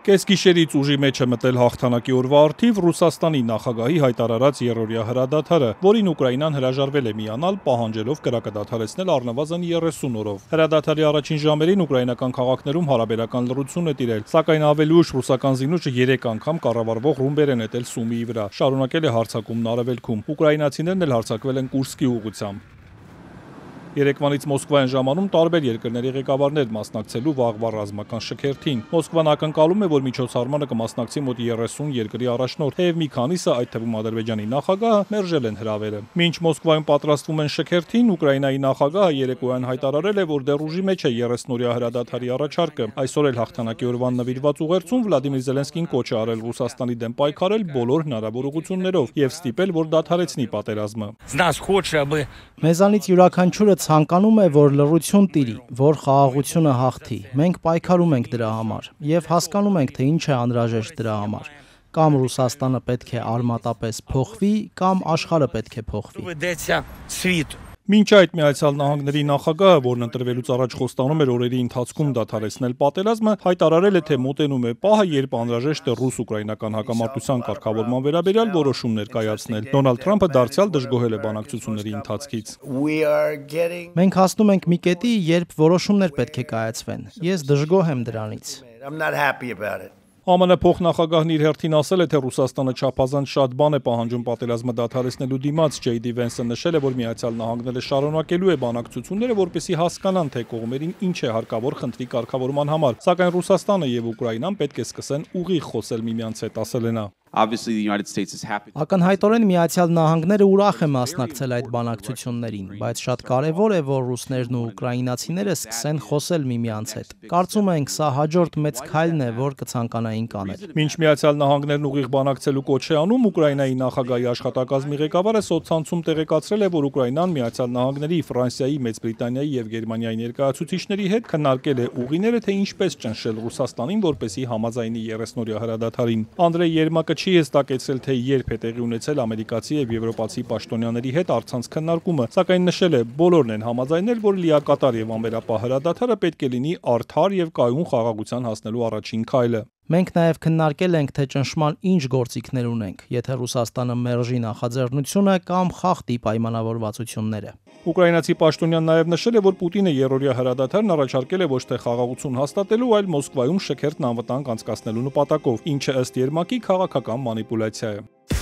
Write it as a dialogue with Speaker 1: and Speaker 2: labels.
Speaker 1: Կեսգիշերից ուժի մեջ է մտել հաղթանակի օրվա առթիվ Ռուսաստանի նախագահի հայտարարած երրորդյա հրադադարը, որին Ուկրաինան հրաժարվել է միանալ, պահանջելով կրակադադարեցնել առնվազն 30 օրով։ Հրադադարի առաջին ժամերին ուկրաինական քաղաքներում հարաբերական լռություն է տիրել, սակայն ավելի ուշ ռուսական զինուժը 3 անգամ կառավարվող ռումբեր է նետել Սումիի վրա, շարունակել է հարձակումն արևելքում։ Ուկրաինացիներն էլ հարձակվել են Կուրսկի ուղղությամբ։ Երեկվանից Մոսկվայում ժամանում տարբեր երկրների ղեկավարներ մասնակցելու վաղվա ռազմական շքերթին։ Մոսկվան ակնկալում է, որ միջոցառմանը կմասնակցի մոտ 30 երկրի առաջնորդ, թեև մի քանիսը, այդ թվում Ադրբեջանի նախագահը, մերժել են հրավերը։ Մինչ Մոսկվայում պատրաստվում են շքերթին, Ուկրաինայի նախագահը երեկոյան հայտարարել է, որ դեռ ուժի մեջ է 30-օրյա հրադադարի առաջարկը։ Այսօր էլ հաղթանակի օրվան նվիրված ուղերձում Վլադիմիր Զելենսկին կոչ է արել Ռուսաստանի դեմ պայքարել բոլոր հնարավոր ուղղություններով եւ ստիպել, որ դադարեցնի պատերազմը։
Speaker 2: Մեզանից յուրաքանչյուրը ցանկանում է, որ լռություն տիրի, որ խաղաղությունը հաղթի։ Մենք պայքարում ենք դրա համար եւ հասկանում ենք, թե ինչ է անհրաժեշտ դրա համար։ Կամ Ռուսաստանը պետք է արմատապես փոխվի, կամ աշխարհը պետք է փոխվի։
Speaker 1: Մինչ այդ Միացյալ Նահանգների նախագահը, որն ընտրվելուց առաջ խոստանում էր օրերի ընթացքում դադարեցնել պատերազմը, հայտարարել է, թե մոտենում է պահը, երբ անհրաժեշտ է ռուս-ուկրաինական հակամարտության կարգավորման վերաբերյալ որոշումներ կայացնել։ Դոնալդ Թրամփը դարձյալ դժգոհել է բանակցությունների ընթացքից։
Speaker 2: Մենք հասնում ենք մի կետի, երբ որոշումներ պետք է կայացվեն։ Ես դժգոհ եմ դրանից։
Speaker 1: ԱՄՆ փոխնախագահն իր հերթին ասել է, թե Ռուսաստանը չափազանց շատ բան է պահանջում պատերազմը դադարեցնելու դիմաց։ Ջեյ Դի Վենսը նշել է, որ Միացյալ Նահանգները շարունակելու է բանակցությունները, որպեսզի հասկանան, թե կողմերին ինչ է հարկավոր խնդրի կարգավորման համար։ Սակայն Ռուսաստանը եւ Ուկրաինան պետք է սկսեն ուղիղ խոսել միմյանց հետ, ասել է նա։
Speaker 2: Ակնհայտորեն Միացյալ Նահանգները ուրախ է մասնակցել այդ բանակցություններին, բայց շատ կարևոր է, որ ռուսներն ու ուկրաինացիները սկսեն խոսել միմյանց հետ։ Կարծում ենք, սա հաջորդ մեծ քայլն է, որ կցանկանային կանել։
Speaker 1: Մինչ Միացյալ Նահանգներն ուղիղ բանակցելու կոչ է անում, Ուկրաինայի նախագահի աշխատակազմի ղեկավարը սոցցանցում տեղեկացրել է, որ Ուկրաինան Միացյալ Նահանգների, Ֆրանսիայի, Մեծ Բրիտանիայի եւ Գերմանիայի ներկայացուցիչների հետ քննարկել է ուղիները, թե ինչպես ճնշել Ռուսաստանին, որպեսզի համաձայնի 30-օրյա հրադադարին։ Անդրեյ Երմակը չի հստակեցրել, թե երբ է տեղի ունեցել ամերիկացի եւ եվրոպացի պաշտոնյաների հետ առցանց քննարկումը, սակայն նշել է, բոլորն են համաձայնել, որ լիակատար եւ անվերապահ հրադադարը պետք է լինի արդար եւ կայուն խաղաղության հասնելու առաջին քայլը։
Speaker 2: Մենք նաև քննարկել ենք, թե ճնշման ինչ գործիքներ ունենք, եթե Ռուսաստանը մերժի նախաձեռնությունը կամ խախտի պայմանավորվածությունները։
Speaker 1: Ուկրաինացի պաշտոնյան նաև նշել է, որ Պուտինը երրորդյա հրադադարն առաջարկել է ոչ թե խաղաղություն հաստատելու, այլ Մոսկվայում շքերթն անվտանգ անցկացնելու նպատակով, ինչը ըստ Երմակի քաղաքական մանիպուլյացիա է։